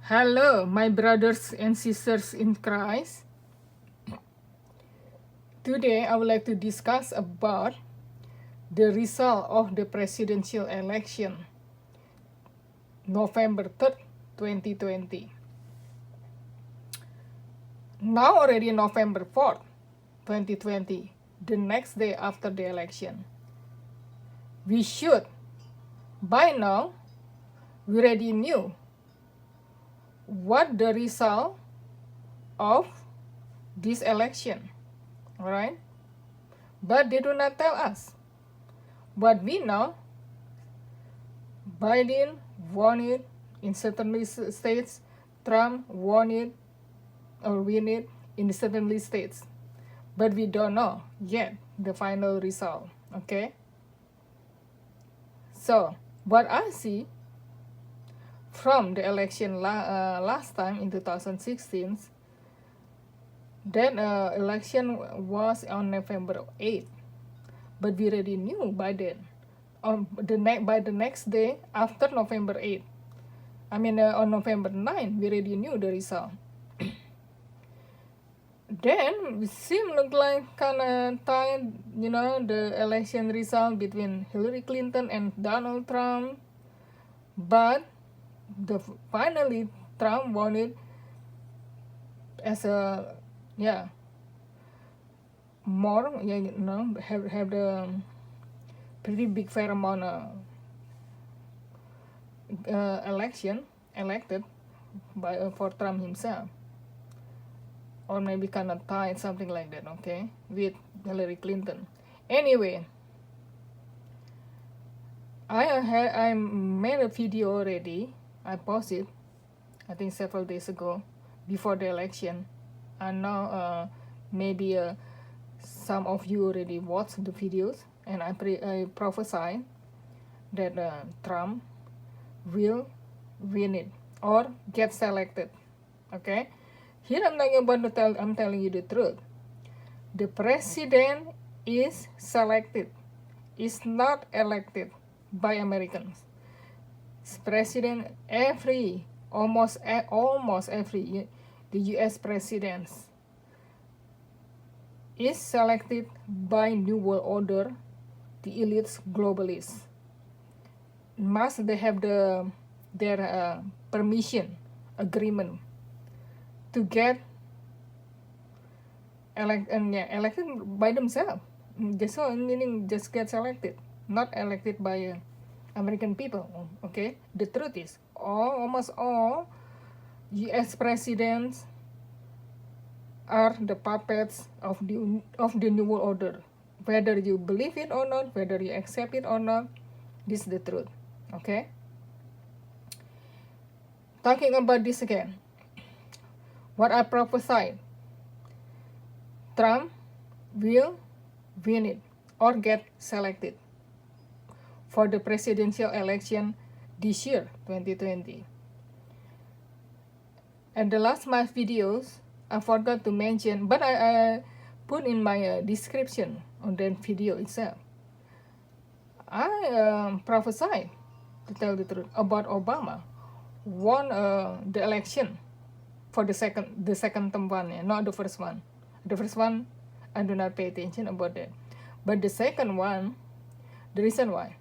Hello, my brothers and sisters in Christ. Today, I would like to discuss about the result of the presidential election, November 3rd, 2020. Now already November 4th, 2020, the next day after the election. We should, by now, we already knew what the result of this election, all right? But they do not tell us. But we know Biden won it in certain states, Trump won it or win it in certain states. But we don't know yet the final result, okay? So, what I see from the election last time in 2016, that election was on November 8th. But we already knew by then, by the next day after November 8th. On November 9th, we already knew the result. Then it seemed like kind of tied, the election result between Hillary Clinton and Donald Trump. But finally, Trump won it as a, have the pretty big fair amount of elected for Trump himself, or maybe kind of tied, something like that, okay, with Hillary Clinton. Anyway, I made a video already. I posted, I think several days ago, before the election. And now maybe some of you already watched the videos, and I prophesy that Trump will win it or get selected. Okay, here I'm telling you the truth. The president is selected, is not elected by Americans. President almost every the U.S. presidents is selected by New World Order, the elites, globalists. Must they have their permission, agreement to get elected by themselves. Just get selected, not elected by American people. Okay, the truth is, almost all U.S. presidents are the puppets of the New World Order. Whether you believe it or not, whether you accept it or not, this is the truth. Okay. Talking about this again, what I prophesied, Trump will win it or get selected for the presidential election this year, 2020. And the last my videos, I forgot to mention, but I put in my description on that video itself. I prophesied, to tell the truth, about Obama won the election for the second term one, not the first one. The first one, I do not pay attention about that. But the second one, the reason why,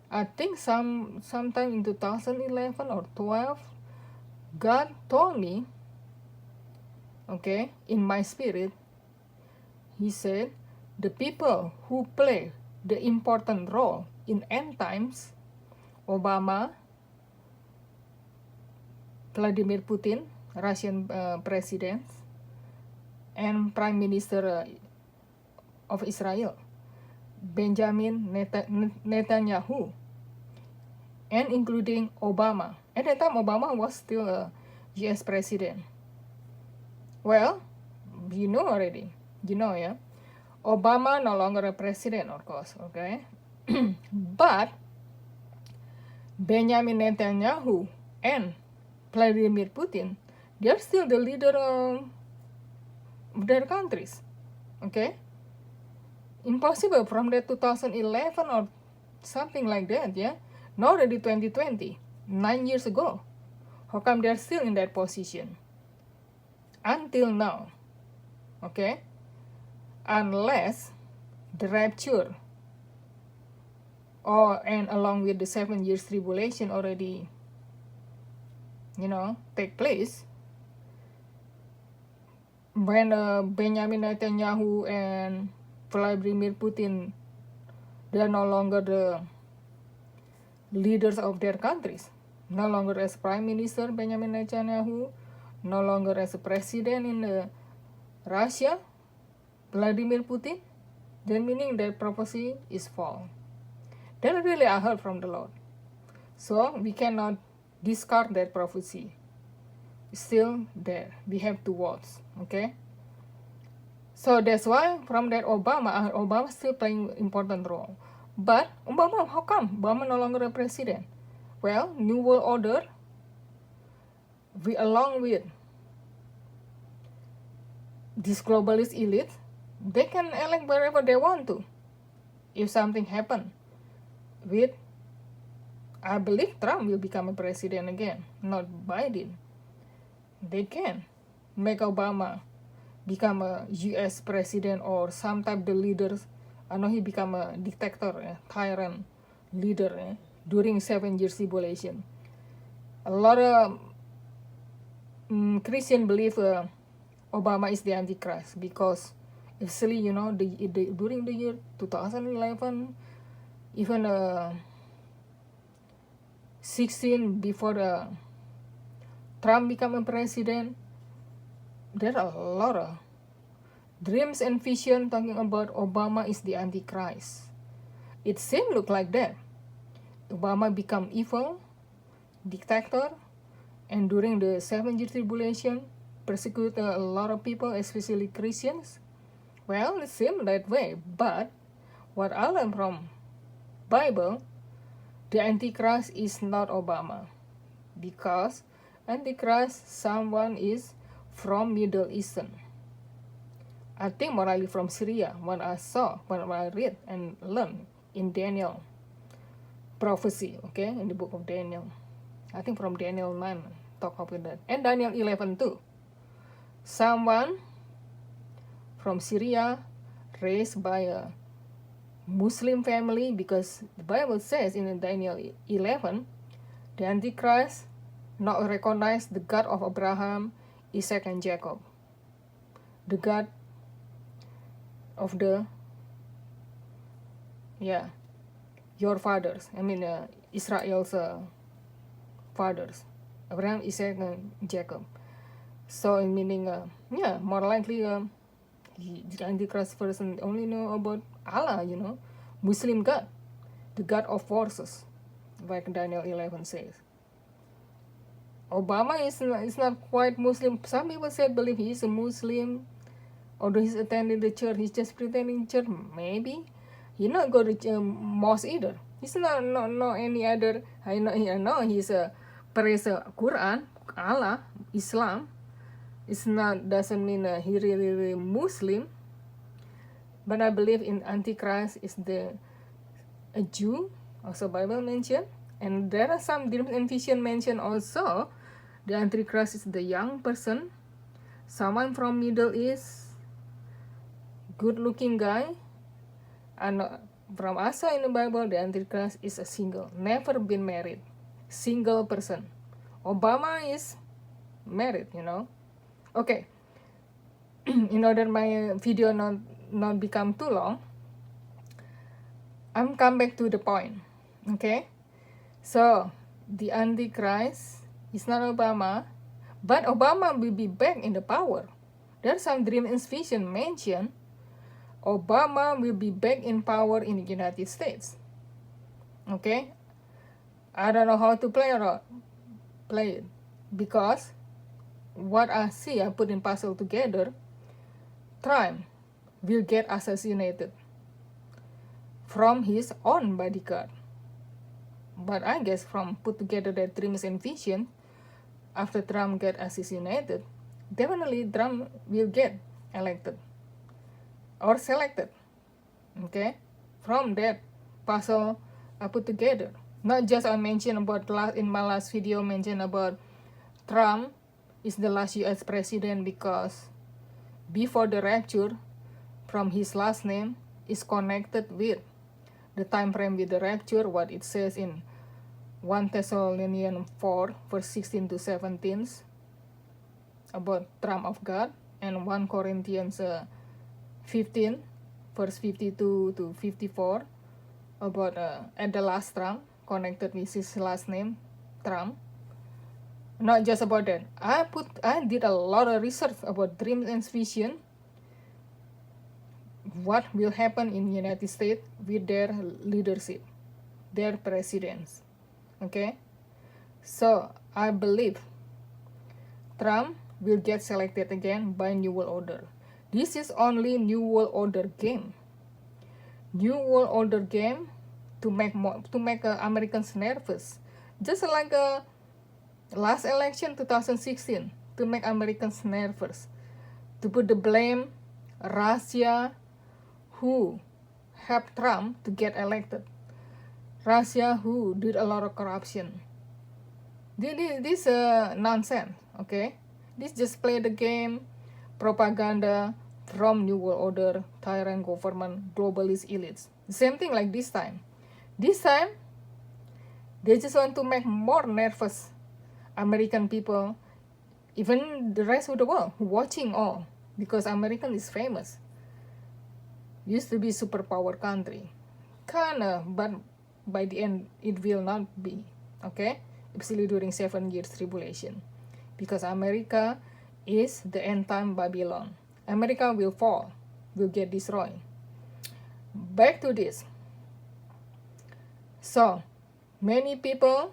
I think sometime in 2011 or 12, God told me, okay, in my spirit, He said, the people who play the important role in end times, Obama, Vladimir Putin, Russian president, and Prime Minister of Israel, Benjamin Netanyahu, and including Obama. At that time, Obama was still a U.S. president. Well, you know already. Yeah? Obama no longer a president, of course, okay? But Benjamin Netanyahu and Vladimir Putin, they're still the leader of their countries, okay? Impossible from the 2011 or something like that, yeah? Now already 2020, 9 years ago. How come they're still in that position? Until now, okay? Unless the rapture and along with the 7 years tribulation already, take place, when Benjamin Netanyahu and Vladimir Putin, they are no longer the leaders of their countries, no longer as Prime Minister Benjamin Netanyahu, no longer as a president in Russia, Vladimir Putin, then meaning that prophecy is false. Then really I heard from the Lord. So we cannot discard that prophecy. It's still there. We have to watch. Okay? So that's why from that Obama still playing important role. But Obama, how come? Obama no longer a president. Well, New World Order, along with this globalist elite, they can elect wherever they want to. If something happen with, I believe Trump will become a president again, not Biden. They can make Obama become a US president or some type of the leaders. I know he become a dictator, tyrant leader during 7 years tribulation. A lot of Christian believe Obama is the Antichrist because especially during the year 2011, even 16 before Trump become a president, there are a lot of dreams and vision talking about Obama is the Antichrist. It seems look like that. Obama become evil, dictator, and during the 7 year tribulation, persecute a lot of people, especially Christians. Well, it seems that way, but what I learned from Bible, the Antichrist is not Obama, because Antichrist someone is from Middle Eastern. I think morally from Syria, what I saw, what I read and learned in Daniel prophecy, okay, in the book of Daniel. I think from Daniel 9, talk about that. And Daniel 11 too. Someone from Syria raised by a Muslim family, because the Bible says in Daniel 11, the Antichrist not recognize the God of Abraham, Isaac, and Jacob. The God of your fathers. I mean, Israel's fathers, Abraham, Isaac, and Jacob. So, meaning, more likely, the Antichrist person only know about Allah, Muslim God, the God of forces, like Daniel 11 says. Obama is not quite Muslim. Some people say believe he is a Muslim, although he's attending the church. He's just pretending church. Maybe he not go to mosque either. He's not any other. I know he's a praise Quran, Allah, Islam. It's not doesn't mean he really Muslim. But I believe in Antichrist is a Jew, also Bible mentioned, and there are some dreams and vision mentioned also. The Antichrist is the young person, someone from Middle East, good-looking guy, and from also in the Bible, the Antichrist is a single, never been married, single person. Obama is married, Okay, in order my video not become too long, I'm come back to the point. Okay, so the Antichrist is not Obama, but Obama will be back in the power. There's some dream and vision mentioned. Obama will be back in power in the United States. Okay, I don't know how to play it, because what I see, I put in puzzle together. Trump will get assassinated from his own bodyguard. But I guess from put together that dreams and vision, after Trump get assassinated, definitely Trump will get elected or selected. Okay, from that puzzle I put together. Not just I mentioned about in my last video mentioned about Trump is the last US president because before the rapture, from his last name is connected with the time frame with the rapture, what it says in 1 Thessalonians 4, verse 16 to 17 about Trump of God, and 1 Corinthians 15, verse 52 to 54 about at the last Trump, connected with his last name, Trump. Not just about that, I did a lot of research about dreams and vision, what will happen in the United States with their leadership, their presidents. Okay, so I believe Trump will get selected again by New World Order. This is only New World Order game. New World Order game to make Americans nervous, just like last election 2016, to make Americans nervous, to put the blame Russia, who helped Trump to get elected. Russia, who did a lot of corruption. This nonsense, okay? This just play the game, propaganda from New World Order, tyrant government, globalist elites. Same thing like this time. This time, they just want to make more nervous American people, even the rest of the world watching all, because American is famous. Used to be superpower country, kinda, but by the end it will not be, okay? Especially during 7 years tribulation, because America is the end time Babylon. America will fall, will get destroyed. Back to this. So many people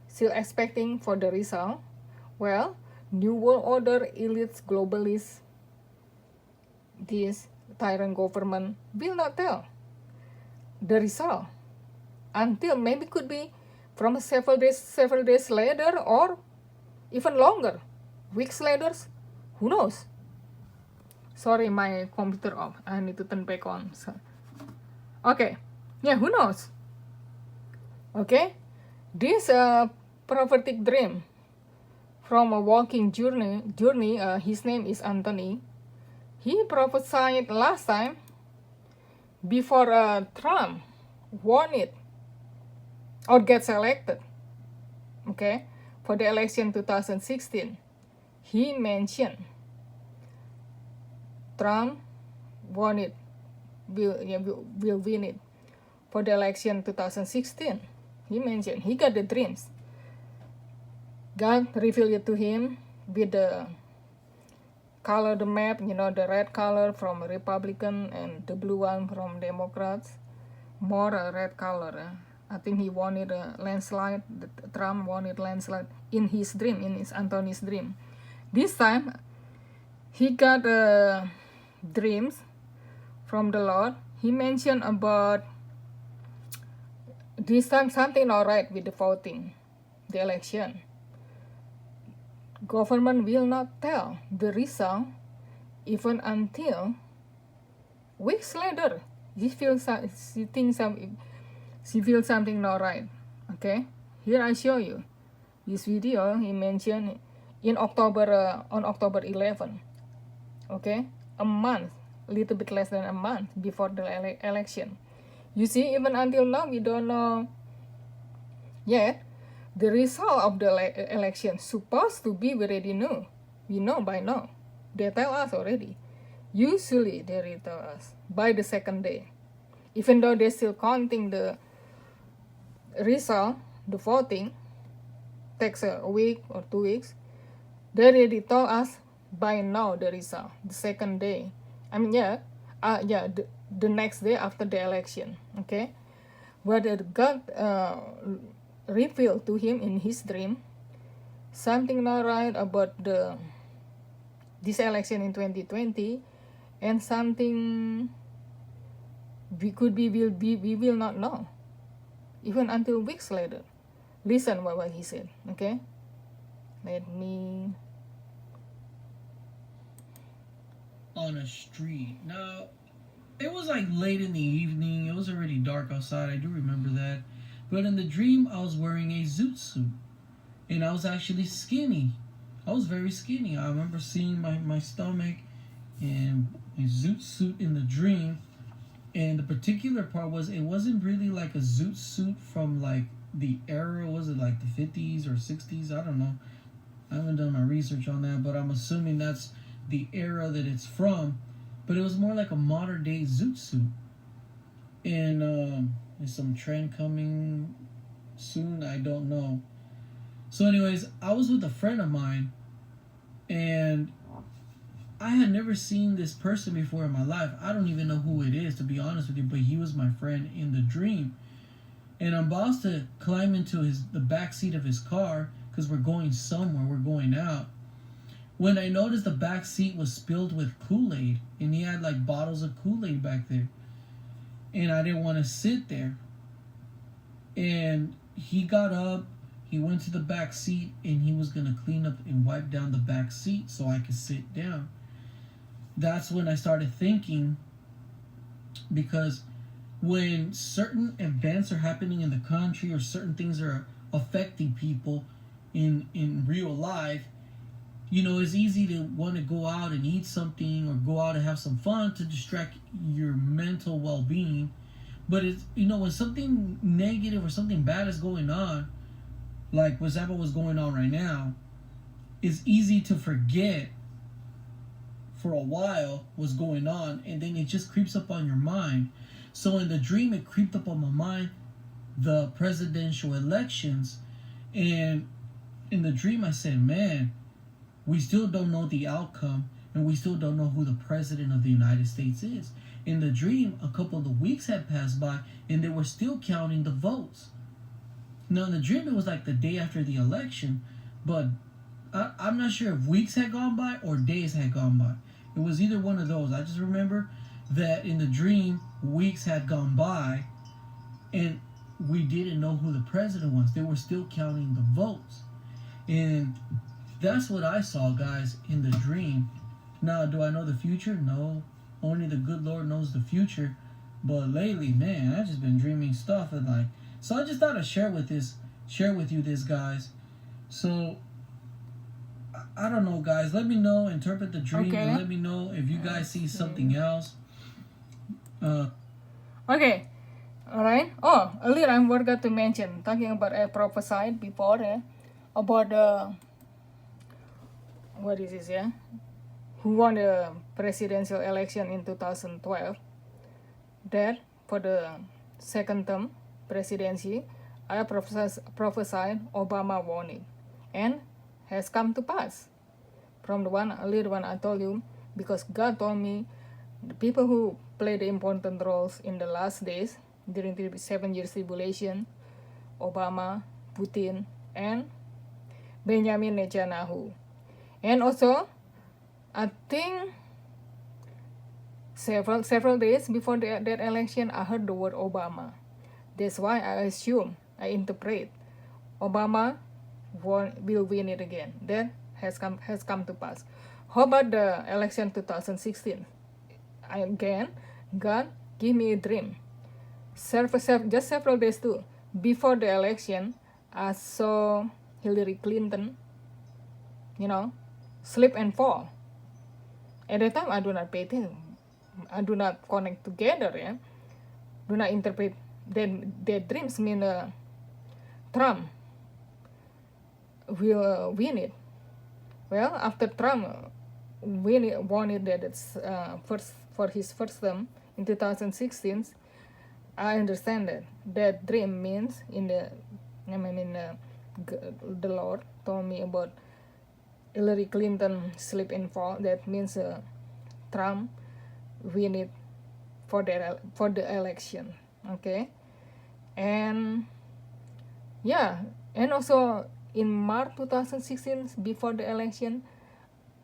still expecting for the result. Well, New World Order, elites, globalists, this tyrant government will not tell the result until maybe could be from several days later, or even longer, weeks later, who knows. Sorry, my computer off, I need to turn back on. So, okay, yeah, who knows. Okay, this prophetic dream from a walking journey, his name is Anthony. He prophesied last time before Trump won it or gets elected, okay, for the election 2016. He mentioned Trump won it, will win it for the election 2016. He mentioned he got the dreams. God revealed it to him with the color, the map, the red color from Republican and the blue one from Democrats. More red color. I think he wanted a landslide. Trump wanted landslide in his dream, in his Anthony's dream. This time, he got dreams from the Lord. He mentioned about this time something not right with the voting, the election. Government will not tell the result even until weeks later. She feels something not right. Okay, here I show you this video. He mentioned in October, on October 11. Okay, a month, little bit less than a month before the election. You see, even until now we don't know yet the result of the election. Supposed to be, we already know. We know by now. They tell us already. Usually they tell us by the second day. Even though they're still counting the result, the voting takes a week or 2 weeks. They already told us by now the result, the second day. I mean, the next day after the election. Okay, whether God revealed to him in his dream something not right about this election in 2020, and something we will not know even until weeks later. Listen what he said. Okay, let me. On a street. Now, it was like late in the evening. It was already dark outside. I do remember that. But in the dream, I was wearing a zoot suit. and I was actually skinny. I was very skinny. I remember seeing my stomach and a zoot suit in the dream. And the particular part was it wasn't really like a zoot suit from like the era. Was it like the 50s or 60s? I don't know. I haven't done my research on that, but I'm assuming that's the era that it's from. But it was more like a modern day zoot suit. And is some trend coming soon? I don't know. So, anyways, I was with a friend of mine, and I had never seen this person before in my life. I don't even know who it is, to be honest with you, but he was my friend in the dream. And I'm about to climb into the back seat of his car because we're going somewhere, we're going out. When I noticed the back seat was filled with Kool-Aid, and he had like bottles of Kool-Aid back there. And I didn't want to sit there. And he got up, he went to the back seat, and he was going to clean up and wipe down the back seat so I could sit down. That's when I started thinking, because when certain events are happening in the country or certain things are affecting people in real life, you know, it's easy to want to go out and eat something or go out and have some fun to distract your mental well-being. But it's, you know, when something negative or something bad is going on, like for example what's going on right now, it's easy to forget for a while what's going on, and then it just creeps up on your mind. So in the dream, it creeped up on my mind, the presidential elections. And in the dream, I said, man, we still don't know the outcome, and we still don't know who the president of the United States is. In the dream, a couple of weeks had passed by, and they were still counting the votes. Now, in the dream, it was like the day after the election, but I'm not sure if weeks had gone by or days had gone by. It was either one of those. I just remember that in the dream, weeks had gone by, and we didn't know who the president was. They were still counting the votes. And that's what I saw, guys, in the dream. Now, do I know the future? No. Only the good Lord knows the future. But lately, man, I've just been dreaming stuff, and like, so I just thought I'd share with you this, guys. So I don't know, guys. Let me know. Interpret the dream, Okay. and let me know if you guys see something else. Okay, all right. Oh, earlier I forgot to mention, talking about I prophesied before, about what is this, who won the presidential election in 2012. That for the second term presidency, I prophesied Obama won it, and has come to pass. From the one earlier one I told you, because God told me the people who play the important roles in the last days during the 7 years tribulation, Obama, Putin, and Benjamin Netanyahu. And also, I think several days before that election, I heard the word Obama. That's why I interpret Obama will win it again. That has come to pass. How about the election 2016? Again, God gave me a dream. Just several days too before the election, I saw Hillary Clinton, slip and fall. At the time, I do not pay attention. I do not connect together. Do not interpret their dreams mean Trump will win it. Well, after Trump won it, that's for his first term in 2016, I understand that dream means the Lord told me about Hillary Clinton slip and fall. That means Trump win it for the election. Okay, and also in March 2016, before the election,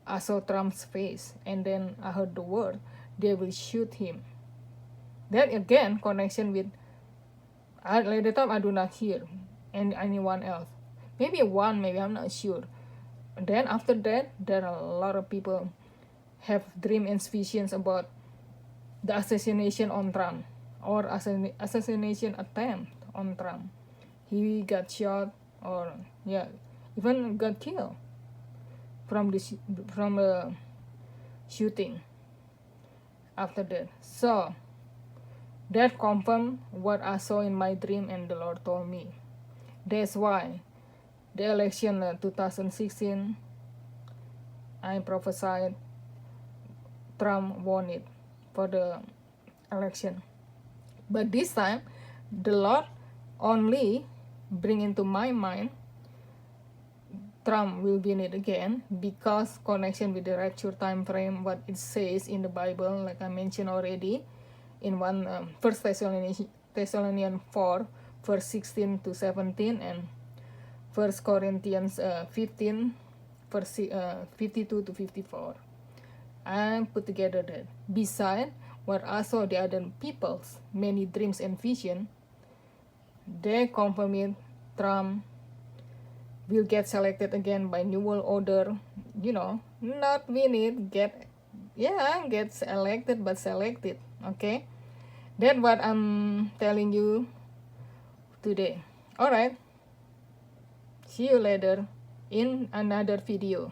I saw Trump's face, and then I heard the word, they will shoot him. That again, connection with, at the time I do not hear anyone else. Maybe I'm not sure. Then after that, there are a lot of people have dreams and visions about the assassination on Trump, or assassination attempt on Trump. He got shot, or even got killed from the shooting after that. So that confirmed what I saw in my dream and the Lord told me. That's why the election 2016, I prophesied Trump won it for the election. But this time, the Lord only bring into my mind Trump will win it again because connection with the rapture time frame, what it says in the Bible, like I mentioned already, in 1 Thessalonians 4, verse 16 to 17, and 1 Corinthians 15, verse 52 to 54. I put together that. Beside what I saw the other people's many dreams and vision, they confirmed Trump will get selected again by New World Order. Not win it, get elected, but selected. Okay, that's what I'm telling you today. Alright, see you later in another video.